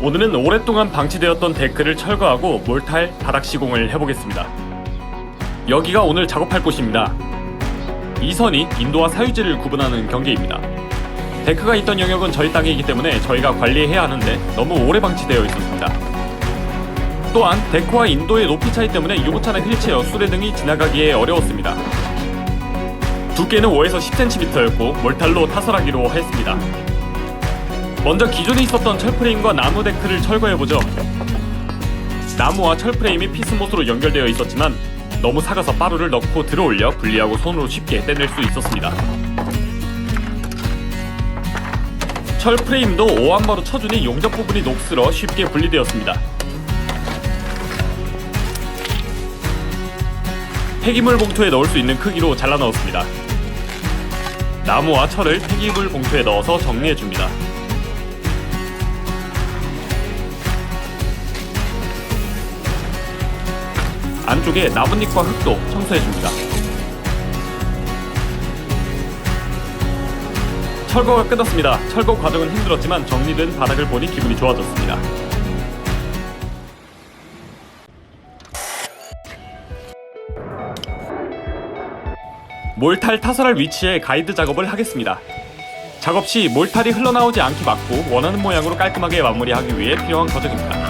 오늘은 오랫동안 방치되었던 데크를 철거하고 몰탈 바닥 시공을 해보겠습니다. 여기가 오늘 작업할 곳입니다. 이 선이 인도와 사유지를 구분하는 경계입니다. 데크가 있던 영역은 저희 땅이기 때문에 저희가 관리해야 하는데 너무 오래 방치되어 있었습니다. 또한 데크와 인도의 높이 차이 때문에 유모차나 휠체어, 수레 등이 지나가기에 어려웠습니다. 두께는 5에서 10cm였고 몰탈로 타설하기로 했습니다. 먼저 기존에 있었던 철프레임과 나무 데크를 철거해보죠. 나무와 철프레임이 피스못으로 연결되어 있었지만 너무 삭아서 빠루를 넣고 들어올려 분리하고 손으로 쉽게 떼낼 수 있었습니다. 철프레임도 오한마로 쳐주니 용접 부분이 녹슬어 쉽게 분리되었습니다. 폐기물 봉투에 넣을 수 있는 크기로 잘라 넣었습니다. 나무와 철을 폐기물 봉투에 넣어서 정리해줍니다. 안쪽에 나뭇잎과 흙도 청소해줍니다. 철거가 끝났습니다. 철거 과정은 힘들었지만 정리된 바닥을 보니 기분이 좋아졌습니다. 몰탈 타설할 위치에 가이드 작업을 하겠습니다. 작업 시 몰탈이 흘러나오지 않게 막고 원하는 모양으로 깔끔하게 마무리하기 위해 필요한 과정입니다.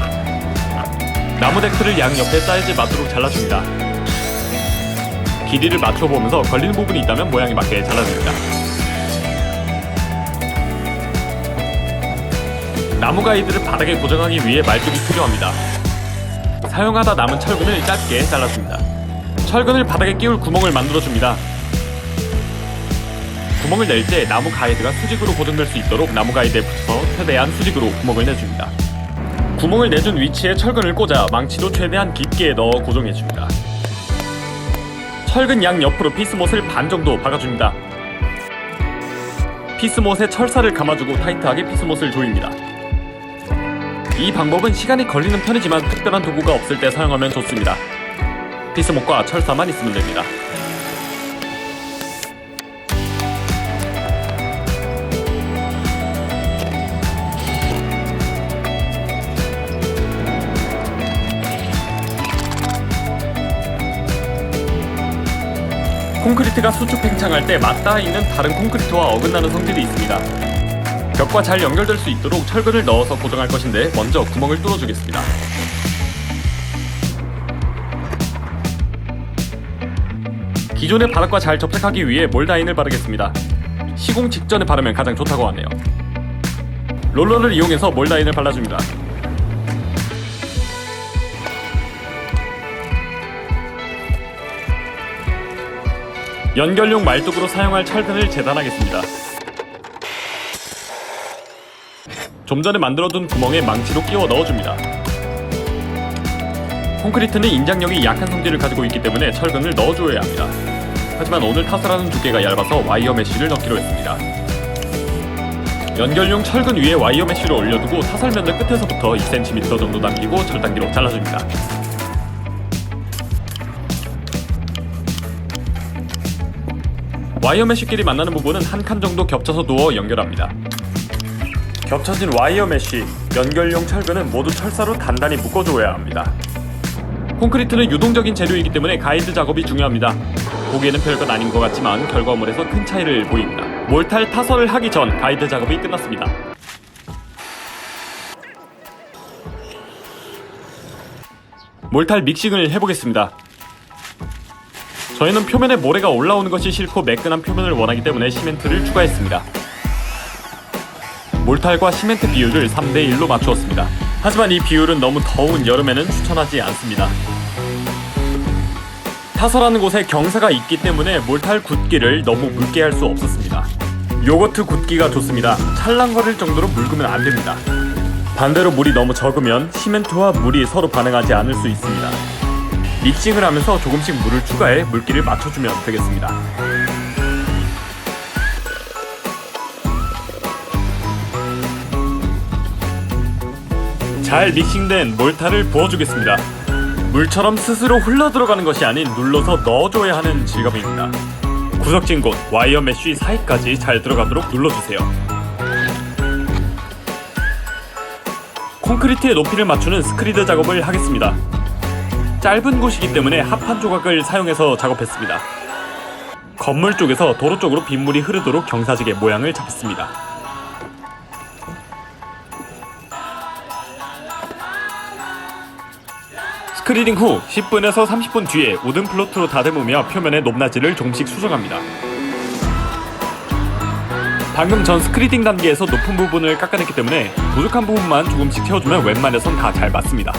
나무 데크를 양옆에 사이즈에 맞도록 잘라줍니다. 길이를 맞춰보면서 걸리는 부분이 있다면 모양에 맞게 잘라줍니다. 나무 가이드를 바닥에 고정하기 위해 말뚝이 필요합니다. 사용하다 남은 철근을 짧게 잘라줍니다. 철근을 바닥에 끼울 구멍을 만들어줍니다. 구멍을 낼 때 나무 가이드가 수직으로 고정될 수 있도록 나무 가이드에 붙여서 최대한 수직으로 구멍을 내줍니다. 구멍을 내준 위치에 철근을 꽂아 망치도 최대한 깊게 넣어 고정해줍니다. 철근 양 옆으로 피스못을 반 정도 박아줍니다. 피스못에 철사를 감아주고 타이트하게 피스못을 조입니다. 이 방법은 시간이 걸리는 편이지만 특별한 도구가 없을 때 사용하면 좋습니다. 피스못과 철사만 있으면 됩니다. 콘크리트가 수축 팽창할 때 맞닿아 있는 다른 콘크리트와 어긋나는 성질이 있습니다. 벽과 잘 연결될 수 있도록 철근을 넣어서 고정할 것인데 먼저 구멍을 뚫어주겠습니다. 기존의 바닥과 잘 접착하기 위해 몰다인을 바르겠습니다. 시공 직전에 바르면 가장 좋다고 하네요. 롤러를 이용해서 몰다인을 발라줍니다. 연결용 말뚝으로 사용할 철근을 재단하겠습니다. 좀 전에 만들어둔 구멍에 망치로 끼워 넣어줍니다. 콘크리트는 인장력이 약한 성질을 가지고 있기 때문에 철근을 넣어줘야 합니다. 하지만 오늘 타설하는 두께가 얇아서 와이어 메쉬를 넣기로 했습니다. 연결용 철근 위에 와이어 메쉬를 올려두고 타설면을 끝에서부터 2cm 정도 남기고 절단기로 잘라줍니다. 와이어 메쉬끼리 만나는 부분은 한 칸 정도 겹쳐서 누워 연결합니다. 겹쳐진 와이어 메쉬, 연결용 철근은 모두 철사로 단단히 묶어줘야 합니다. 콘크리트는 유동적인 재료이기 때문에 가이드 작업이 중요합니다. 보기에는 별것 아닌 것 같지만 결과물에서 큰 차이를 보입니다. 몰탈 타설을 하기 전 가이드 작업이 끝났습니다. 몰탈 믹싱을 해보겠습니다. 저희는 표면에 모래가 올라오는 것이 싫고 매끈한 표면을 원하기 때문에 시멘트를 추가했습니다. 몰탈과 시멘트 비율을 3대1로 맞추었습니다. 하지만 이 비율은 너무 더운 여름에는 추천하지 않습니다. 타설하는 곳에 경사가 있기 때문에 몰탈 굵기를 너무 묽게 할 수 없었습니다. 요거트 굵기가 좋습니다. 찰랑거릴 정도로 묽으면 안 됩니다. 반대로 물이 너무 적으면 시멘트와 물이 서로 반응하지 않을 수 있습니다. 믹싱을 하면서 조금씩 물을 추가해 물기를 맞춰주면 되겠습니다. 잘 믹싱된 몰탈을 부어주겠습니다. 물처럼 스스로 흘러들어가는 것이 아닌 눌러서 넣어줘야 하는 질감입니다. 구석진 곳 와이어 메쉬 사이까지 잘 들어가도록 눌러주세요. 콘크리트의 높이를 맞추는 스크리드 작업을 하겠습니다. 짧은 곳이기 때문에 합판 조각을 사용해서 작업했습니다. 건물 쪽에서 도로 쪽으로 빗물이 흐르도록 경사지게 모양을 잡습니다. 스크리딩 후 10분에서 30분 뒤에 우든 플로트로 다듬으며 표면의 높낮이를 조금씩 수정합니다. 방금 전 스크리딩 단계에서 높은 부분을 깎아냈기 때문에 부족한 부분만 조금씩 채워주면 웬만해선 다 잘 맞습니다.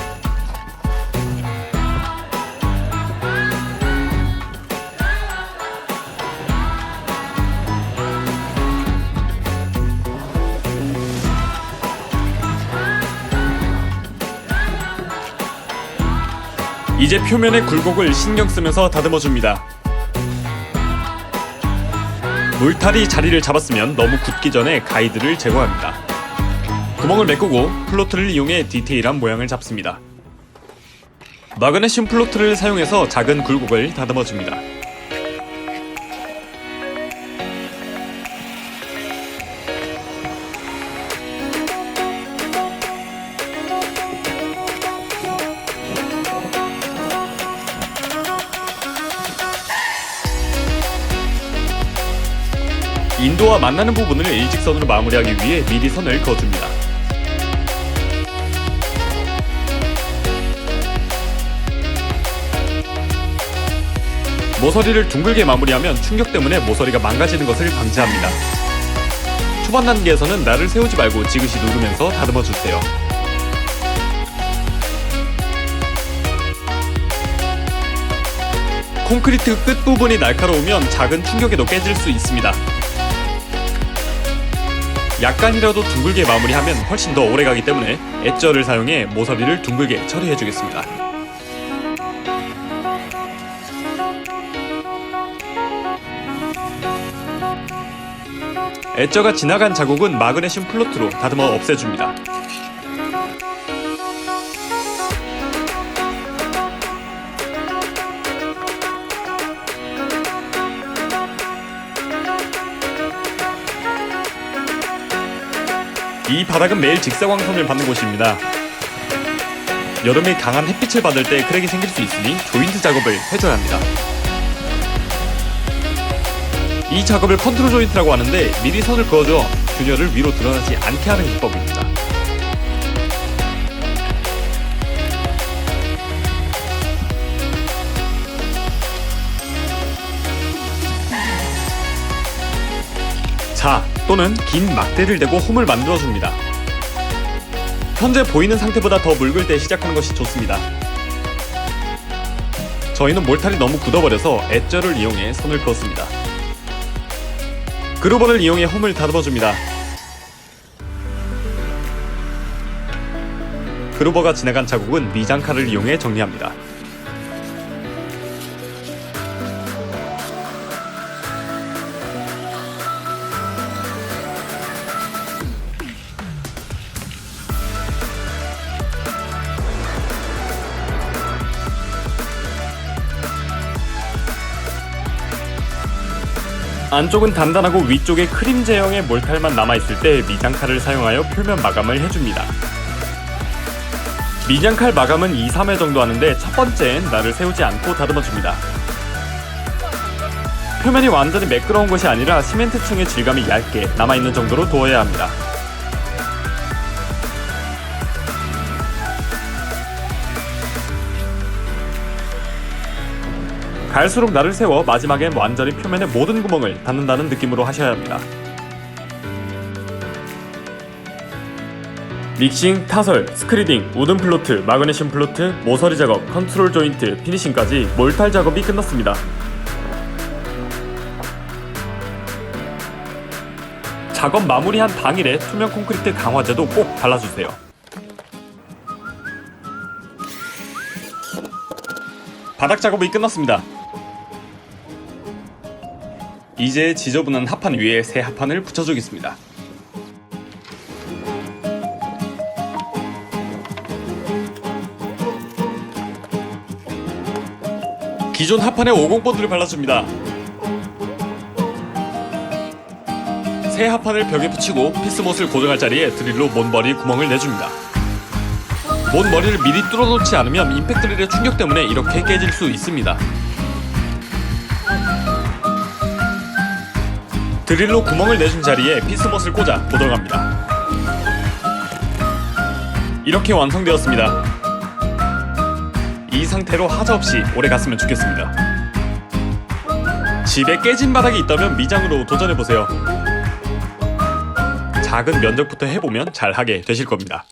이제 표면의 굴곡을 신경 쓰면서 다듬어 줍니다. 물탈이 자리를 잡았으면 너무 굳기 전에 가이드를 제거합니다. 구멍을 메꾸고 플로트를 이용해 디테일한 모양을 잡습니다. 마그네슘 플로트를 사용해서 작은 굴곡을 다듬어 줍니다. 인도와 만나는 부분을 일직선으로 마무리하기 위해 미리 선을 그어줍니다. 모서리를 둥글게 마무리하면 충격 때문에 모서리가 망가지는 것을 방지합니다. 초반 단계에서는 날을 세우지 말고 지그시 누르면서 다듬어주세요. 콘크리트 끝부분이 날카로우면 작은 충격에도 깨질 수 있습니다. 약간이라도 둥글게 마무리하면 훨씬 더 오래가기 때문에 엣저를 사용해 모서리를 둥글게 처리해주겠습니다. 엣저가 지나간 자국은 마그네슘 플로트로 다듬어 없애줍니다. 이 바닥은 매일 직사광선을 받는 곳입니다. 여름에 강한 햇빛을 받을 때 크랙이 생길 수 있으니 조인트 작업을 해줘야 합니다. 이 작업을 컨트롤 조인트라고 하는데 미리 선을 그어줘 균열을 위로 드러나지 않게 하는 기법입니다. 자, 또는 긴 막대를 대고 홈을 만들어줍니다. 현재 보이는 상태보다 더 묽을 때 시작하는 것이 좋습니다. 저희는 몰탈이 너무 굳어버려서 엣저를 이용해 선을 그었습니다. 그루버를 이용해 홈을 다듬어줍니다. 그루버가 지나간 자국은 미장칼을 이용해 정리합니다. 안쪽은 단단하고 위쪽에 크림 제형의 몰탈만 남아있을 때 미장칼을 사용하여 표면 마감을 해줍니다. 미장칼 마감은 2, 3회 정도 하는데 첫 번째엔 날을 세우지 않고 다듬어줍니다. 표면이 완전히 매끄러운 것이 아니라 시멘트층의 질감이 얇게 남아있는 정도로 두어야 합니다. 갈수록 날을 세워 마지막엔 완전히 표면의 모든 구멍을 닫는다는 느낌으로 하셔야 합니다. 믹싱, 타설, 스크리딩, 우든 플로트, 마그네슘 플로트, 모서리 작업, 컨트롤 조인트, 피니싱까지 몰탈 작업이 끝났습니다. 작업 마무리한 당일에 투명 콘크리트 강화제도 꼭 발라주세요. 바닥 작업이 끝났습니다. 이제 지저분한 합판 위에 새 합판을 붙여주겠습니다. 기존 합판에 50본드를 발라줍니다. 새 합판을 벽에 붙이고 피스못을 고정할 자리에 드릴로 먼벌이 구멍을 내줍니다. 못 머리를 미리 뚫어놓지 않으면 임팩트 드릴의 충격 때문에 이렇게 깨질 수 있습니다. 드릴로 구멍을 내준 자리에 피스못을 꽂아 고정합니다. 이렇게 완성되었습니다. 이 상태로 하자없이 오래 갔으면 좋겠습니다. 집에 깨진 바닥이 있다면 미장으로 도전해보세요. 작은 면적부터 해보면 잘하게 되실 겁니다.